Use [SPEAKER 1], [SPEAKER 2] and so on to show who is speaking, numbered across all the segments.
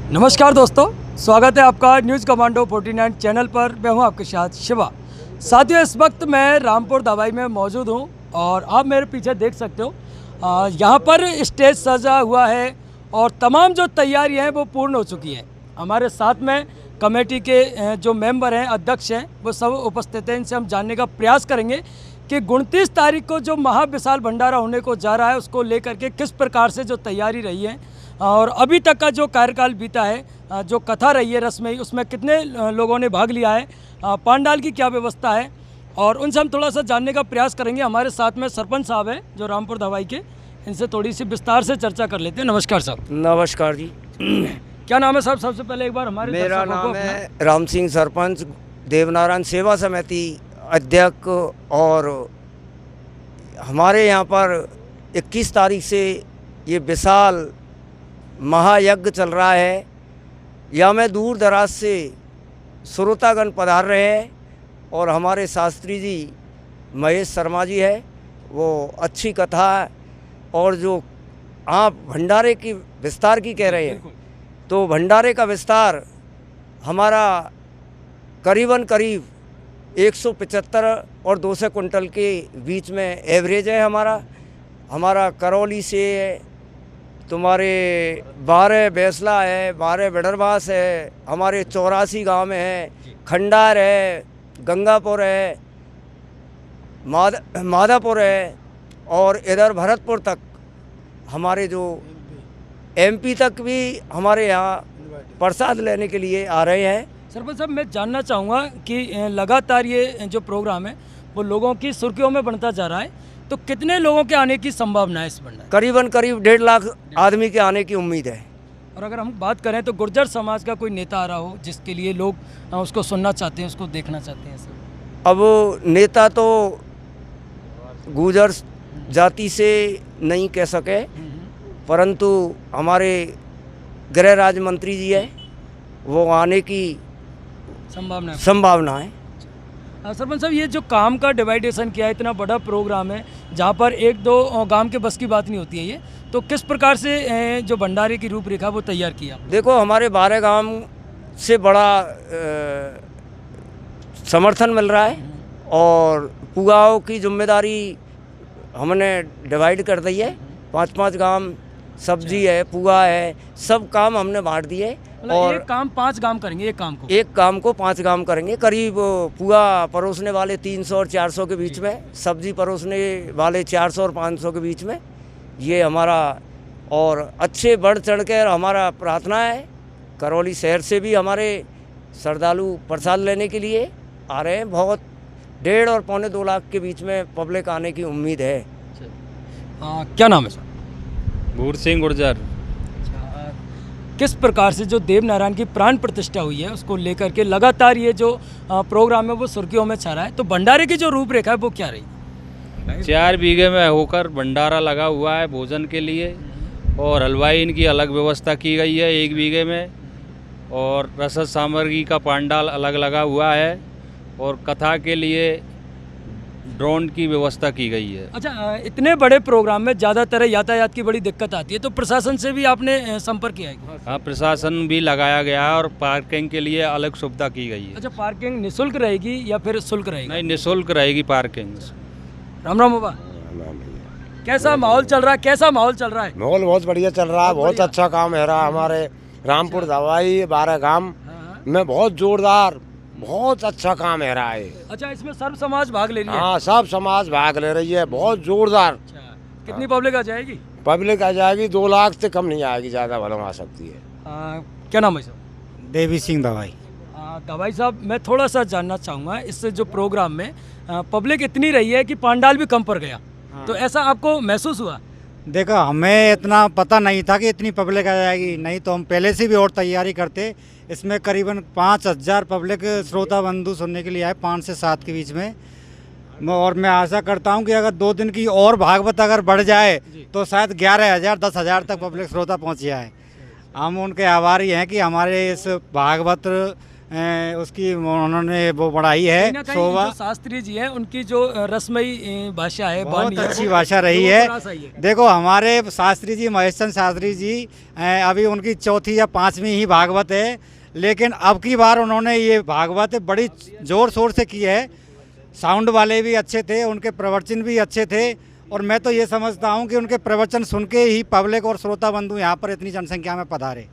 [SPEAKER 1] नमस्कार दोस्तों, स्वागत है आपका न्यूज़ कमांडो 49 चैनल पर। मैं हूं आपके साथ शिवा। साथियों, इस वक्त मैं रामपुर दवाई में मौजूद हूं और आप मेरे पीछे देख सकते हो यहां पर स्टेज सजा हुआ है और तमाम जो तैयारियां हैं वो पूर्ण हो चुकी हैं। हमारे साथ में कमेटी के जो मेंबर हैं, अध्यक्ष हैं, वो सब उपस्थित हैं। इनसे हम जानने का प्रयास करेंगे कि 29 तारीख को जो महाविशाल भंडारा होने को जा रहा है उसको लेकर के किस प्रकार से जो तैयारी रही है और अभी तक का जो कार्यकाल बीता है, जो कथा रही है रस्में, उसमें कितने लोगों ने भाग लिया है, पांडाल की क्या व्यवस्था है, और उनसे हम थोड़ा सा जानने का प्रयास करेंगे। हमारे साथ में सरपंच साहब हैं जो रामपुर दवाई के, इनसे थोड़ी सी विस्तार से चर्चा कर लेते हैं। नमस्कार साहब।
[SPEAKER 2] नमस्कार जी।
[SPEAKER 1] क्या नाम है साहब? सबसे पहले एक बार हमारे
[SPEAKER 2] मेरा नाम है राम सिंह, सरपंच, देवनारायण सेवा समिति अध्यक्ष। और हमारे यहाँ पर 21 तारीख से ये विशाल महायज्ञ चल रहा है। यहाँ में दूर दराज से श्रोतागण पधार रहे हैं और हमारे शास्त्री जी महेश शर्मा जी है, वो अच्छी कथा है। और जो आप भंडारे की विस्तार की कह रहे हैं, तो भंडारे का विस्तार हमारा करीब 175 और 200 कुंटल के बीच में एवरेज है। हमारा करौली से तुम्हारे 12 बैसला है, 12 बिडरवास है, हमारे 84 गांव में है, खंडार है, गंगापुर है, माधापुर है, और इधर भरतपुर तक हमारे जो एमपी तक भी हमारे यहाँ प्रसाद लेने के लिए आ रहे हैं।
[SPEAKER 1] सरपंच साहब, मैं जानना चाहूँगा कि लगातार ये जो प्रोग्राम है वो लोगों की सुर्खियों में बनता जा रहा है, तो कितने लोगों के आने की संभावना है इस भंडारे?
[SPEAKER 2] करीब 1.5 लाख आदमी के आने की उम्मीद है।
[SPEAKER 1] और अगर हम बात करें तो गुर्जर समाज का कोई नेता आ रहा हो जिसके लिए लोग उसको सुनना चाहते हैं, उसको देखना चाहते हैं सर?
[SPEAKER 2] अब नेता तो गुर्जर जाति से नहीं कह सके, परंतु हमारे गृह राज्य मंत्री जी है, वो आने की संभावना है।
[SPEAKER 1] सरपंच साहब, ये जो काम का डिवाइडेशन किया है, इतना बड़ा प्रोग्राम है जहाँ पर 1-2 गांव के बस की बात नहीं होती है, ये तो किस प्रकार से जो भंडारे की रूपरेखा वो तैयार किया?
[SPEAKER 2] देखो, हमारे 12 गांव से बड़ा समर्थन मिल रहा है और पुगाओं की जिम्मेदारी हमने डिवाइड कर दी है। 5-5 गांव, सब्जी है, पुआ है, सब काम हमने बांट दिए। और
[SPEAKER 1] एक काम 5 गांव करेंगे? एक काम को 5 गांव करेंगे। करीब पुआ परोसने वाले 300 और 400 के बीच में, सब्जी परोसने वाले 400 और 500 के बीच में, ये हमारा। और अच्छे बढ़ चढ़ कर हमारा प्रार्थना है, करौली शहर से भी हमारे श्रद्धालु प्रसाद लेने के लिए आ रहे हैं। बहुत 1.5 और 2.25 लाख के बीच में पब्लिक आने की उम्मीद है। क्या नाम है सर?
[SPEAKER 3] भूर सिंह गुर्जर।
[SPEAKER 1] किस प्रकार से जो देवनारायण की प्राण प्रतिष्ठा हुई है उसको लेकर के लगातार ये जो प्रोग्राम है वो सुर्खियों में छा रहा है, तो भंडारे की जो रूपरेखा है वो क्या रही?
[SPEAKER 3] 4 बीघे में होकर भंडारा लगा हुआ है भोजन के लिए, और हलवाई इनकी अलग व्यवस्था की गई है 1 बीघे में, और रसद सामग्री का पांडाल अलग लगा हुआ है, और कथा के लिए ड्रोन की व्यवस्था की गई है।
[SPEAKER 1] अच्छा, इतने बड़े प्रोग्राम में ज़्यादातर यातायात की बड़ी दिक्कत आती है, तो प्रशासन से भी आपने संपर्क किया है?
[SPEAKER 3] हाँ, प्रशासन भी लगाया गया है और पार्किंग के लिए अलग सुविधा की गई है।
[SPEAKER 1] अच्छा, पार्किंग निःशुल्क रहेगी या फिर शुल्क रहेगी?
[SPEAKER 3] नहीं, निःशुल्क रहेगी पार्किंग।
[SPEAKER 1] राम राम बाबा, कैसा माहौल चल रहा है?
[SPEAKER 4] माहौल बहुत बढ़िया चल रहा है, बहुत अच्छा काम है रहा हमारे रामपुर दवाई 12 गांव में, बहुत जोरदार, बहुत अच्छा काम है रहा है।
[SPEAKER 1] अच्छा, इसमें सर्व समाज भाग ले रही है?
[SPEAKER 4] हाँ, सब समाज भाग ले रही है, बहुत जोरदार।
[SPEAKER 1] अच्छा, कितनी पब्लिक आ जाएगी?
[SPEAKER 4] पब्लिक आ जाएगी 2 लाख से कम नहीं आएगी, ज़्यादा भला आ सकती है।
[SPEAKER 1] क्या नाम है सर?
[SPEAKER 5] देवी सिंह दवाई।
[SPEAKER 1] दवाई साहब, मैं थोड़ा सा जानना चाहूँगा, इस जो प्रोग्राम में पब्लिक इतनी रही है कि पांडाल भी कम पड़ गया, तो ऐसा आपको महसूस हुआ?
[SPEAKER 5] देखो, हमें इतना पता नहीं था कि इतनी पब्लिक आ जाएगी, नहीं तो हम पहले से भी और तैयारी करते। इसमें करीबन 5000 पब्लिक श्रोता बंधु सुनने के लिए आए 5 से 7 के बीच में। और मैं आशा करता हूं कि अगर 2 दिन की और भागवत अगर बढ़ जाए तो शायद 11,000 10,000 तक पब्लिक श्रोता पहुंच जाए। हम उनके आभारी हैं कि हमारे इस भागवत उसकी उन्होंने वो बढ़ाई है
[SPEAKER 1] कहीं ना कहीं
[SPEAKER 5] शोभा।
[SPEAKER 1] जो शास्त्री जी हैं उनकी जो रसमयी भाषा है,
[SPEAKER 5] बहुत
[SPEAKER 1] वाणी है,
[SPEAKER 5] अच्छी
[SPEAKER 1] वो
[SPEAKER 5] भाषा रही
[SPEAKER 1] लोगों
[SPEAKER 5] है।
[SPEAKER 1] को रास आई है।
[SPEAKER 5] देखो हमारे शास्त्री जी, महेश चंद्र शास्त्री जी, अभी उनकी 4वीं या 5वीं ही भागवत है, लेकिन अब की बार उन्होंने ये भागवत बड़ी ज़ोर शोर से की है। साउंड वाले भी अच्छे थे, उनके प्रवचन भी अच्छे थे, और मैं तो ये समझता हूँ कि उनके प्रवचन सुन के ही पब्लिक और श्रोता बंधु यहाँ पर इतनी जनसंख्या में पधारे।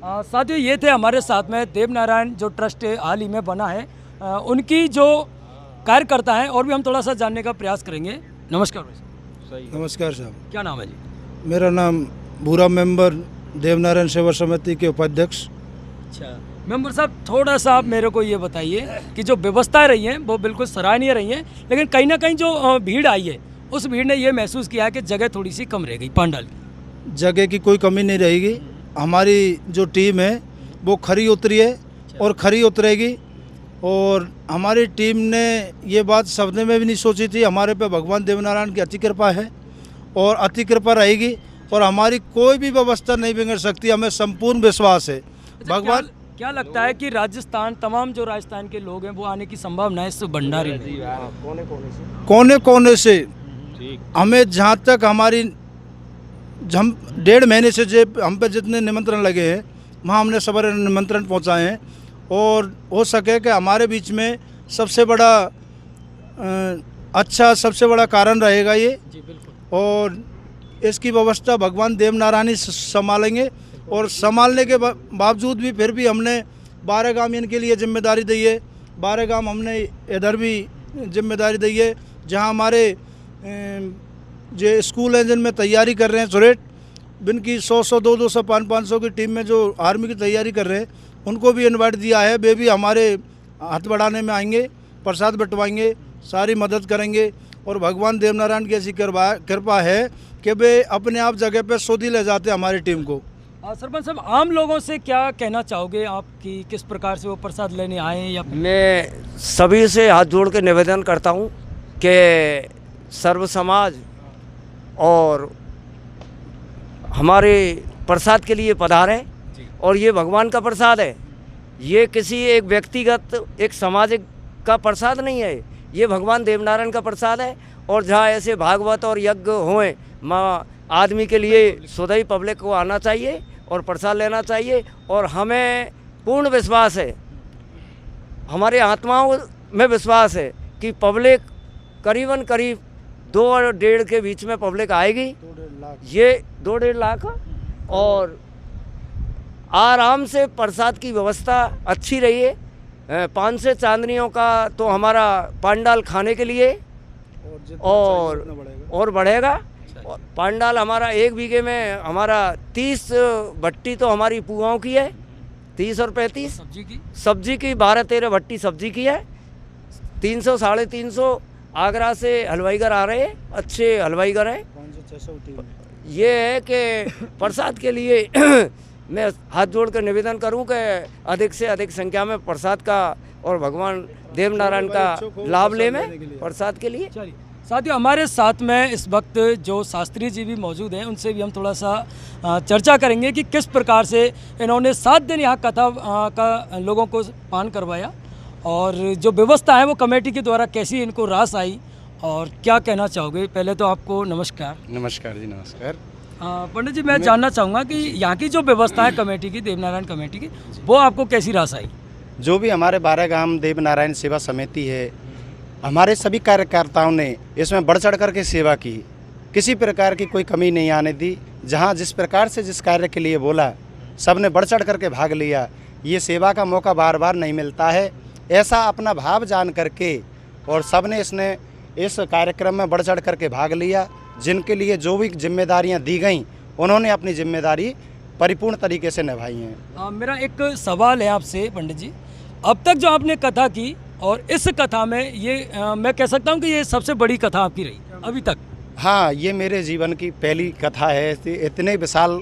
[SPEAKER 1] साथियों, ये थे हमारे साथ में देवनारायण जो ट्रस्ट हाल ही में बना है, उनकी जो कार्यकर्ता हैं, और भी हम थोड़ा सा जानने का प्रयास करेंगे। नमस्कार भाई साहब।
[SPEAKER 6] नमस्कार साहब,
[SPEAKER 1] क्या नाम है जी?
[SPEAKER 6] मेरा नाम भूरा मेंबर, देवनारायण सेवा समिति के उपाध्यक्ष।
[SPEAKER 1] अच्छा मेंबर साहब, थोड़ा सा आप मेरे को ये बताइए कि जो व्यवस्थाएं रही हैं वो बिल्कुल सराहनीय रही हैं, लेकिन कहीं ना कहीं जो भीड़ आई है उस भीड़ ने ये महसूस किया है कि जगह थोड़ी सी कम रह गई पंडाल की।
[SPEAKER 6] जगह की कोई कमी नहीं रहेगी। हमारी जो टीम है वो खरी उतरी है और खरी उतरेगी, और हमारी टीम ने ये बात सपने में भी नहीं सोची थी। हमारे पे भगवान देवनारायण की अति कृपा है और अति कृपा रहेगी, और हमारी कोई भी व्यवस्था नहीं बिगड़ सकती, हमें संपूर्ण विश्वास है। भगवान
[SPEAKER 1] क्या लगता है कि राजस्थान, तमाम जो राजस्थान के लोग हैं वो आने की संभावना है इस भंडारे में?
[SPEAKER 6] कोने कोने से हमें, जहाँ तक हमारी हम 1.5 महीने से जो हम पे जितने निमंत्रण लगे हैं वहाँ हमने सबर निमंत्रण पहुँचाए हैं, और हो सके कि हमारे बीच में सबसे बड़ा अच्छा सबसे बड़ा कारण रहेगा ये।
[SPEAKER 1] जी बिल्कुल।
[SPEAKER 6] और इसकी व्यवस्था भगवान देवनारायण ही संभालेंगे, और संभालने के बावजूद भी फिर भी हमने 12 गांव इनके लिए जिम्मेदारी दी है। 12 गांव हमने इधर भी जिम्मेदारी दी है, जहां हमारे जो स्कूल हैं जिनमें तैयारी कर रहे हैं सुरेट, जिनकी 100-100, 200, 500 की टीम में जो आर्मी की तैयारी कर रहे हैं, उनको भी इनवाइट दिया है। वे भी हमारे हाथ बढ़ाने में आएंगे, प्रसाद बंटवाएंगे, सारी मदद करेंगे, और भगवान देवनारायण की ऐसी कृपा है कि वे अपने आप जगह पे सोधी ले जाते हैं हमारी टीम को।
[SPEAKER 1] सरपंच साहब, आम लोगों से क्या कहना चाहोगे आप कि किस प्रकार से वो प्रसाद लेने आए? या
[SPEAKER 2] मैं सभी से हाथ जोड़ के निवेदन करता हूँ कि सर्व समाज और हमारे प्रसाद के लिए पधारें, और ये भगवान का प्रसाद है, ये किसी एक व्यक्तिगत एक सामाजिक का प्रसाद नहीं है, ये भगवान देवनारायण का प्रसाद है। और जहाँ ऐसे भागवत और यज्ञ होएं, माँ आदमी के लिए सदैव पब्लिक को आना चाहिए और प्रसाद लेना चाहिए। और हमें पूर्ण विश्वास है, हमारे आत्माओं में विश्वास है कि पब्लिक करीबन 2 और 1.5 के बीच में पब्लिक आएगी। ये 2-1.5 लाख, और आराम से प्रसाद की व्यवस्था अच्छी रही है। 5 से चांदनियों का तो हमारा पंडाल खाने के लिए और बढ़ेगा। और पंडाल हमारा 1 बीघे में हमारा 30 भट्टी तो हमारी पुआओं की है, 30 और 35 सब्जी की 12-13 भट्टी सब्जी की है। 300 350 आगरा से हलवाईगर आ रहे हैं, अच्छे हलवाईगर हैं। ये है कि प्रसाद के लिए मैं हाथ जोड़ कर निवेदन करूं कि अधिक से अधिक संख्या में प्रसाद का और भगवान देवनारायण का लाभ ले में प्रसाद के लिए।
[SPEAKER 1] चलिए साथियों, हमारे साथ में इस वक्त जो शास्त्री जी भी मौजूद हैं, उनसे भी हम थोड़ा सा चर्चा करेंगे कि किस प्रकार से इन्होंने 7 दिन यहाँ कथा का लोगों को पान करवाया, और जो व्यवस्था है वो कमेटी के द्वारा कैसी इनको रास आई, और क्या कहना चाहोगे? पहले तो आपको नमस्कार।
[SPEAKER 7] नमस्कार जी, नमस्कार।
[SPEAKER 1] पंडित जी, मैं जानना चाहूँगा कि यहाँ की जो व्यवस्था है कमेटी की, देवनारायण कमेटी की, वो आपको कैसी रास आई?
[SPEAKER 7] जो भी हमारे 12 गांव देवनारायण सेवा समिति है, हमारे सभी कार्यकर्ताओं ने इसमें बढ़ चढ़ करके सेवा की, किसी प्रकार की कोई कमी नहीं आने दी। जहाँ जिस प्रकार से जिस कार्य के लिए बोला, सब ने बढ़ चढ़ करके भाग लिया। ये सेवा का मौका बार बार नहीं मिलता है। ऐसा अपना भाव जान करके और सब ने इस कार्यक्रम में बढ़ चढ़ करके भाग लिया। जिनके लिए जो भी जिम्मेदारियां दी गई, उन्होंने अपनी जिम्मेदारी परिपूर्ण तरीके से निभाई हैं।
[SPEAKER 1] मेरा एक सवाल है आपसे पंडित जी, अब तक जो आपने कथा की, और इस कथा में ये मैं कह सकता हूँ कि ये सबसे बड़ी कथा आपकी रही अभी तक?
[SPEAKER 7] हाँ, ये मेरे जीवन की पहली कथा है। इतने विशाल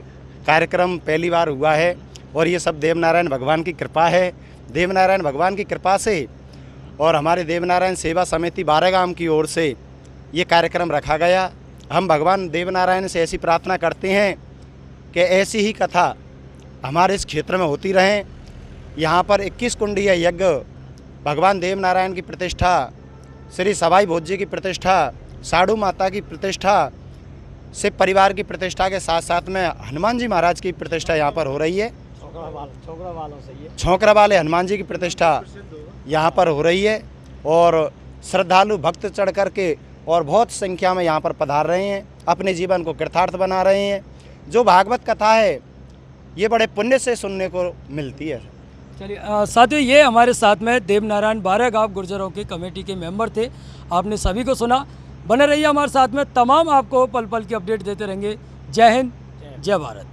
[SPEAKER 7] कार्यक्रम पहली बार हुआ है, और ये सब देवनारायण भगवान की कृपा है। देवनारायण भगवान की कृपा से और हमारे देवनारायण सेवा समिति 12 गांव की ओर से ये कार्यक्रम रखा गया। हम भगवान देवनारायण से ऐसी प्रार्थना करते हैं कि ऐसी ही कथा हमारे इस क्षेत्र में होती रहें, यहाँ पर 21 कुंडीय यज्ञ, भगवान देव नारायण की प्रतिष्ठा, श्री सवाई भोज जी की प्रतिष्ठा, साधु माता की प्रतिष्ठा, शिव परिवार की प्रतिष्ठा के साथ साथ में हनुमान जी महाराज की प्रतिष्ठा यहाँ पर हो रही है। छोकरा वाले हनुमान जी की प्रतिष्ठा यहाँ पर हो रही है और श्रद्धालु भक्त चढ़ करके और बहुत संख्या में यहाँ पर पधार रहे हैं, अपने जीवन को कृतार्थ बना रहे हैं। जो भागवत कथा है ये बड़े पुण्य से सुनने को मिलती है।
[SPEAKER 1] चलिए साथियों, ये हमारे साथ में देवनारायण 12 गांव गुर्जरों की कमेटी के मेंबर थे। आपने सभी को सुना। बने रहिए हमारे साथ में, तमाम आपको पल पल की अपडेट देते रहेंगे। जय हिंद, जय भारत।